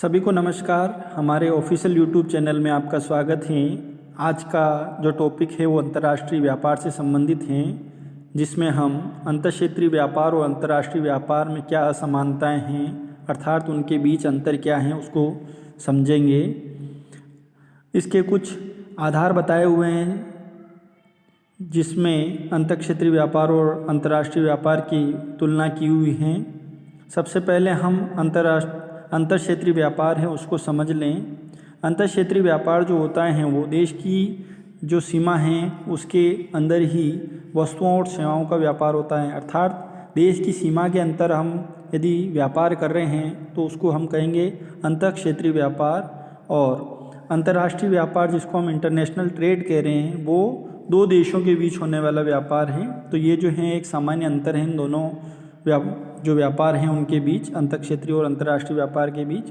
सभी को नमस्कार। हमारे ऑफिशियल यूट्यूब चैनल में आपका स्वागत है। आज का जो टॉपिक है वो अंतर्राष्ट्रीय व्यापार से संबंधित है, जिसमें हम अंतर्क्षेत्रीय व्यापार और अंतर्राष्ट्रीय व्यापार में क्या असमानताएं हैं अर्थात उनके बीच अंतर क्या है उसको समझेंगे। इसके कुछ आधार बताए हुए हैं, जिसमें अंतर्क्षेत्रीय व्यापार और अंतर्राष्ट्रीय व्यापार की तुलना की हुई है। सबसे पहले हम अंतर्क्षेत्रीय व्यापार है उसको समझ लें। अंतर्क्षेत्रीय व्यापार जो होता है वो देश की जो सीमा है उसके अंदर ही वस्तुओं और सेवाओं का व्यापार होता है, अर्थात देश की सीमा के अंदर हम यदि व्यापार कर रहे हैं तो उसको हम कहेंगे अंतर्क्षेत्रीय व्यापार। और अंतर्राष्ट्रीय व्यापार जिसको हम इंटरनेशनल ट्रेड कह रहे हैं वो दो देशों के बीच होने वाला व्यापार है। तो ये जो है एक सामान्य अंतर है इन दोनों जो व्यापार हैं उनके बीच, अंतर्क्षेत्रीय और अंतर्राष्ट्रीय व्यापार के बीच।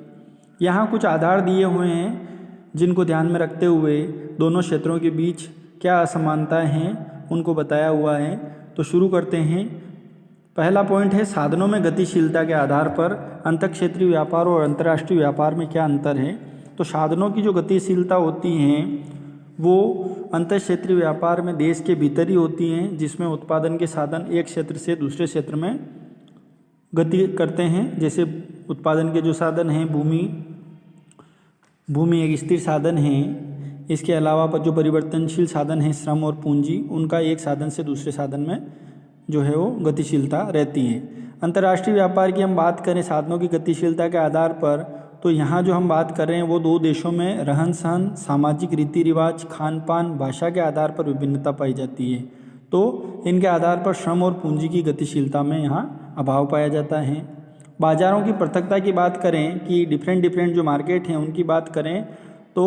यहाँ कुछ आधार दिए हुए हैं जिनको ध्यान में रखते हुए दोनों क्षेत्रों के बीच क्या असमानताएं हैं उनको बताया हुआ है। तो शुरू करते हैं। पहला पॉइंट है साधनों में गतिशीलता के आधार पर अंतर्क्षेत्रीय व्यापार और अंतर्राष्ट्रीय व्यापार में क्या अंतर है। तो साधनों की जो गतिशीलता होती हैं वो अंतर्क्षेत्रीय व्यापार में देश के भीतर ही होती हैं, जिसमें उत्पादन के साधन एक क्षेत्र से दूसरे क्षेत्र में गति करते हैं। जैसे उत्पादन के जो साधन हैं भूमि एक स्थिर साधन है। इसके अलावा पर जो परिवर्तनशील साधन हैं श्रम और पूंजी, उनका एक साधन से दूसरे साधन में जो है वो गतिशीलता रहती है। अंतर्राष्ट्रीय व्यापार की हम बात करें साधनों की गतिशीलता के आधार पर, तो यहाँ जो हम बात कर रहे हैं वो दो देशों में रहन सहन, सामाजिक रीति रिवाज, खान पान, भाषा के आधार पर विभिन्नता पाई जाती है। तो इनके आधार पर श्रम और पूंजी की गतिशीलता में यहाँ अभाव पाया जाता है। बाजारों की पृथकता की बात करें कि डिफरेंट जो मार्केट हैं उनकी बात करें तो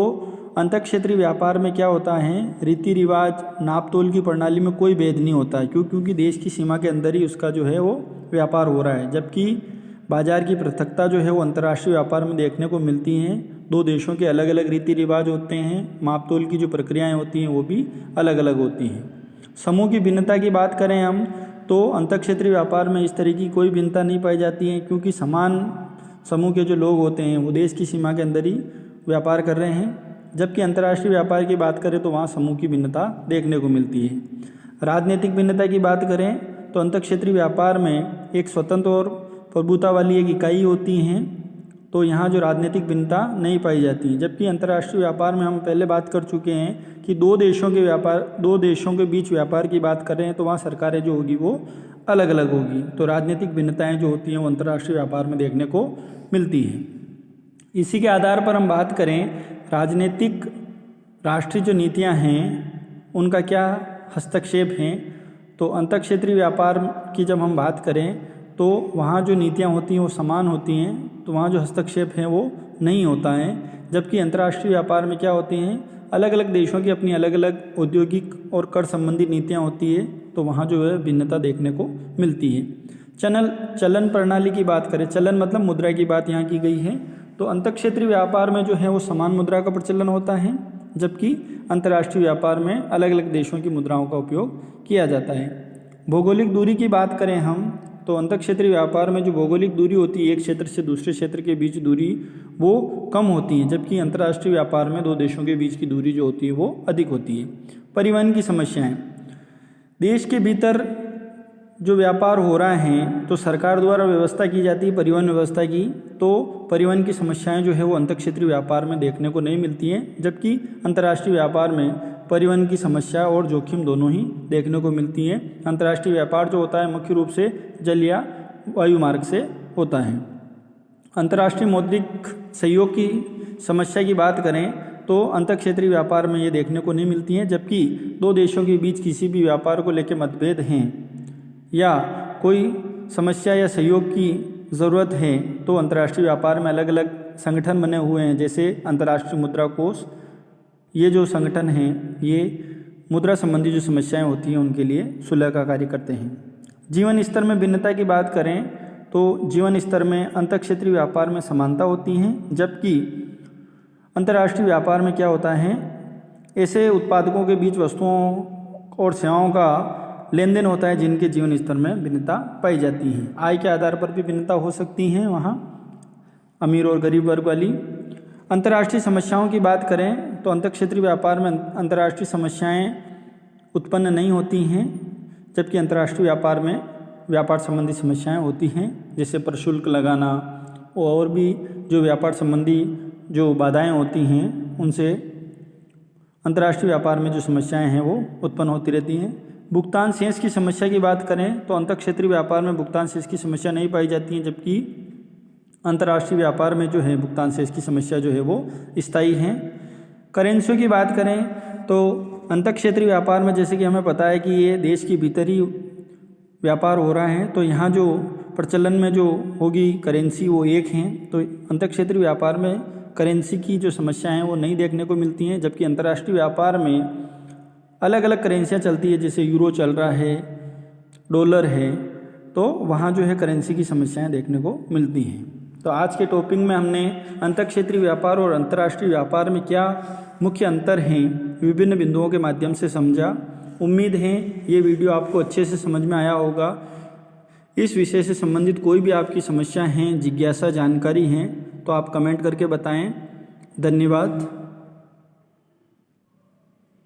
अंतर्क्षेत्रीय व्यापार में क्या होता है, रीति रिवाज, नाप तोल की प्रणाली में कोई भेद नहीं होता है, क्योंकि देश की सीमा के अंदर ही उसका जो है वो व्यापार हो रहा है। जबकि बाजार की पृथकता जो है वो अंतर्राष्ट्रीय व्यापार में देखने को मिलती हैं। दो देशों के अलग अलग रीति रिवाज होते हैं, माप तोल की जो प्रक्रियाएँ होती हैं वो भी अलग अलग होती हैं। समूह की भिन्नता की बात करें हम तो अंतर्क्षेत्रीय व्यापार में इस तरह की कोई भिन्नता नहीं पाई जाती है, क्योंकि समान समूह के जो लोग होते हैं वो देश की सीमा के अंदर ही व्यापार कर रहे हैं। जबकि अंतर्राष्ट्रीय व्यापार की बात करें तो वहाँ समूह की भिन्नता देखने को मिलती है। राजनीतिक भिन्नता की बात करें तो अंतर्क्षेत्रीय व्यापार में एक स्वतंत्र और प्रभुता वाली एक इकाई होती हैं, तो यहाँ जो राजनीतिक भिन्नता नहीं पाई जाती है। जबकि अंतर्राष्ट्रीय व्यापार में हम पहले बात कर चुके हैं कि दो देशों के बीच व्यापार की बात कर रहे हैं तो वहाँ सरकारें जो होगी वो अलग अलग होगी। तो राजनीतिक भिन्नताएं जो होती हैं वो अंतर्राष्ट्रीय व्यापार में देखने को मिलती हैं। इसी के आधार पर हम बात करें राजनीतिक राष्ट्रीय जो नीतियाँ हैं उनका क्या हस्तक्षेप हैं। तो अंतर्क्षेत्रीय व्यापार की जब हम बात करें तो वहाँ जो नीतियाँ होती हैं वो समान होती हैं, तो वहाँ जो हस्तक्षेप है वो नहीं होता है। जबकि अंतर्राष्ट्रीय व्यापार में क्या होती हैं, अलग अलग देशों की अपनी अलग अलग औद्योगिक और कर संबंधी नीतियाँ होती है, तो वहाँ जो है भिन्नता देखने को मिलती है। चलन प्रणाली की बात करें, चलन मतलब मुद्रा की बात यहाँ की गई है। तो अंतर्क्षेत्रीय व्यापार में जो है वो समान मुद्रा का प्रचलन होता है, जबकि अंतर्राष्ट्रीय व्यापार में अलग अलग देशों की मुद्राओं का उपयोग किया जाता है। भौगोलिक दूरी की बात करें हम तो अंतर्क्षेत्रीय व्यापार में जो भौगोलिक दूरी होती है एक क्षेत्र से दूसरे क्षेत्र के बीच दूरी वो कम होती है, जबकि अंतर्राष्ट्रीय व्यापार में दो देशों के बीच की दूरी जो होती है वो अधिक होती है। परिवहन की समस्याएं, देश के भीतर जो व्यापार हो रहा है तो सरकार द्वारा व्यवस्था की जाती है परिवहन व्यवस्था की, तो परिवहन की समस्याएं जो है वो अंतर्क्षेत्रीय व्यापार में देखने को नहीं मिलती हैं। जबकि अंतर्राष्ट्रीय व्यापार में परिवहन की समस्या और जोखिम दोनों ही देखने को मिलती हैं। अंतर्राष्ट्रीय व्यापार जो होता है मुख्य रूप से जल या वायु मार्ग से होता है। अंतर्राष्ट्रीय मौद्रिक सहयोग की समस्या की बात करें तो अंतर्क्षेत्रीय व्यापार में ये देखने को नहीं मिलती हैं। जबकि दो देशों के बीच किसी भी व्यापार को लेकर मतभेद हैं या कोई समस्या या सहयोग की ज़रूरत है तो अंतर्राष्ट्रीय व्यापार में अलग अलग संगठन बने हुए हैं, जैसे अंतर्राष्ट्रीय मुद्रा कोष। ये जो संगठन हैं ये मुद्रा संबंधी जो समस्याएं होती हैं उनके लिए सुलह का कार्य करते हैं। जीवन स्तर में भिन्नता की बात करें तो जीवन स्तर में अंतर्क्षेत्रीय व्यापार में समानता होती हैं, जबकि अंतर्राष्ट्रीय व्यापार में क्या होता है, ऐसे उत्पादकों के बीच वस्तुओं और सेवाओं का लेन देन होता है जिनके जीवन स्तर में भिन्नता पाई जाती है। आय के आधार पर भी भिन्नता हो सकती है वहाँ। अमीर और गरीब वर्ग वाली। अंतर्राष्ट्रीय समस्याओं की बात करें तो अंतर्क्षेत्रीय व्यापार में अंतर्राष्ट्रीय समस्याएं उत्पन्न नहीं होती हैं, जबकि अंतर्राष्ट्रीय व्यापार में व्यापार संबंधी समस्याएं होती हैं, जैसे प्रशुल्क लगाना और भी जो व्यापार संबंधी जो बाधाएं होती हैं उनसे अंतर्राष्ट्रीय व्यापार में जो समस्याएं हैं वो उत्पन्न होती रहती हैं। भुगतान शेष की समस्या की बात करें तो अंतर्क्षेत्रीय व्यापार में भुगतान शेष की समस्या नहीं पाई जाती है, जबकि अंतर्राष्ट्रीय व्यापार में जो है भुगतान शेष की समस्या जो है वो स्थायी है। करेंसियों की बात करें तो अंतर्क्षेत्रीय व्यापार में जैसे कि हमें पता है कि ये देश के भीतर ही व्यापार हो रहा है, तो यहाँ जो प्रचलन में जो होगी करेंसी वो एक हैं, तो अंतर्क्षेत्रीय व्यापार में करेंसी की जो समस्याएं हैं वो नहीं देखने को मिलती हैं, जबकि अंतर्राष्ट्रीय व्यापार में अलग अलग करेंसियाँ चलती है, जैसे यूरो चल रहा है, डॉलर है, तो वहाँ जो है करेंसी की समस्याएं देखने को मिलती हैं। तो आज के टॉपिक में हमने अंतर्क्षेत्रीय व्यापार और अंतर्राष्ट्रीय व्यापार में क्या मुख्य अंतर हैं विभिन्न बिंदुओं के माध्यम से समझा। उम्मीद है ये वीडियो आपको अच्छे से समझ में आया होगा। इस विषय से संबंधित कोई भी आपकी समस्या हैं, जिज्ञासा, जानकारी हैं तो आप कमेंट करके बताएं। धन्यवाद।